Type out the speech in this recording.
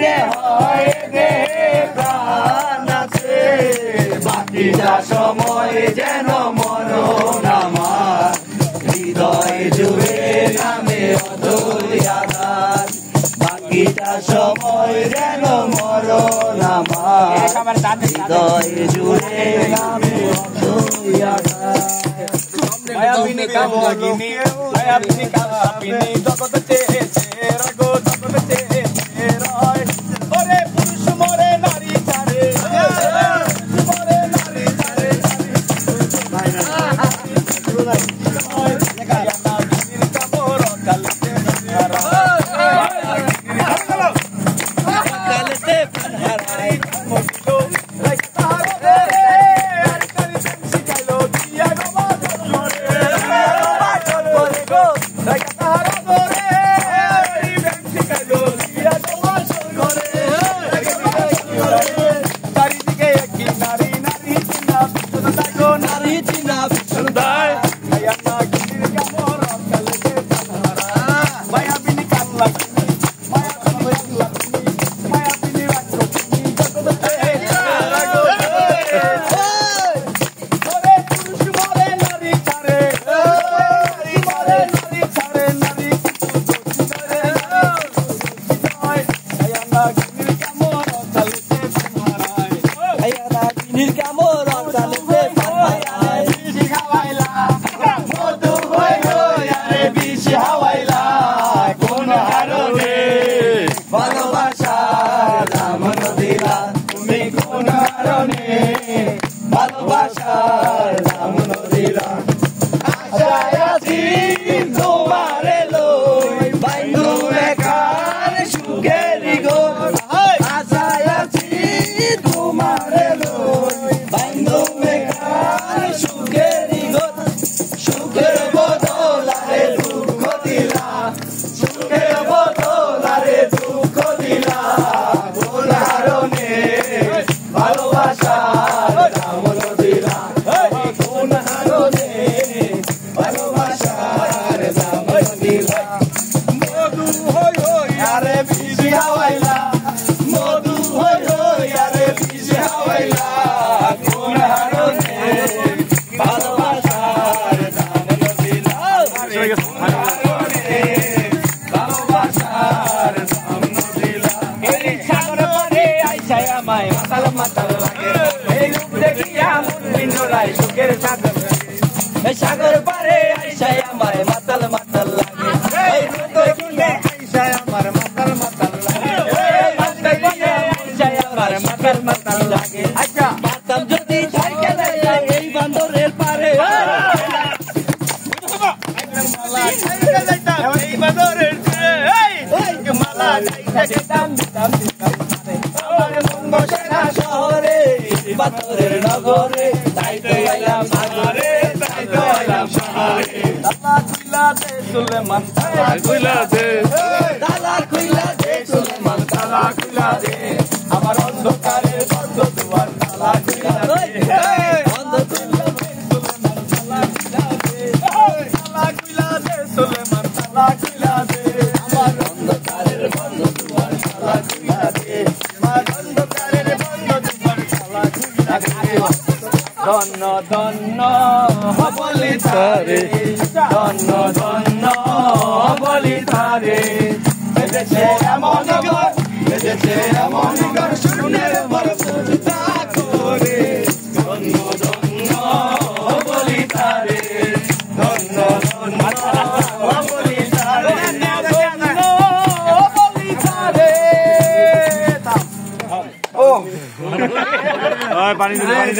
মনে হয় রে প্রাণ আছে বাকিটা সময় যেন মরণ আমার হৃদয় জুড়ে নামে অধৈ আঘাত বাকিটা সময় যেন মরণ আমার হৃদয় জুড়ে নামে অধৈ আঘাত মায়াবিনী কামনাগিনী মায়াবিনী কামনাগিনী জগৎ চেয়েছে রাগো জগৎ চেয়েছে রায় ওরে পুরুষ মরে নারী ছাড়ে মরে নারী ছাড়ে মায়াবিনীর কামর কালতে কালতে হারাই মতো ভালোবাসার নাম নদীলা তুমি কোন কারণে ভালোবাসার নাম নদীলা আশায় আছি তোমার লই বাইন্দু বেকার সুখের গো আশায় আছি তোমার লই বাইন্দু বেকার সুখের গো সুখের বদলারে দুঃখ দিলা সুখের বদলারে দুঃখ দিলা কোন কারণে ভালোবাসার নাম নদীলা কোন কারণে ভালোবাসার নাম নদীলা মধু হই হই আরে বিজি হাওয়াইলা মধু হই হই আরে বিজি হাওয়াইলা কোন কারণে ভালোবাসার নাম নদীলা ভালোবাসার নাম নদীলা এই সাগর পারে আইসায় আমায় মাতাল মাতাল লাগে এই রূপ দেখিয়া মন বিন্দুরায় সুখের সাগর এই সাগর পারে আইসায় আমায় মাতাল মাতাল লাগে এই রূপ দেখিয়া আইসায় আমার মাতাল মাতাল লাগে এই রূপ দেখিয়া আইসায় আমার মাতাল মাতাল লাগে আচ্ছা মাতাল যদি থাকে না এই বান্দরের পারে এই বান্দরের মালা যাইতে দাম দাম আমার মন বসে না শহরে বান্দরের নগরে তাই তো আইলাম সাগরে তাই তো আইলাম শহরে তালা খুইলা দে সুলেমান তালা খুইলা দে তালা খুইলা দে সুলেমান তালা খুইলা দে আমার অন্ধকারের বন্ধ দুয়ার তালা খুইলা দে বন্ধ খুইলা দে সুলেমান তালা খুইলা দে তালা খুইলা দে সুলেমান তালা খুইলা দে আমার অন্ধকারের বন্ধ দুয়ার তালা খুইলা দে আমার অন্ধকারের বন্ধ দুয়ার তালা খুইলা দে ধন্য ধন্য বলি তারে ধন্য ধন্য বলি তারে বেজেছে এমন ঘর বেজেছে এমন ঘর শূন্যের বরফতা করে ধন্য ধন্য বলি তারে ধন্য ধন্য বলি তারে ধন্য বলি তারে ও পানি দেন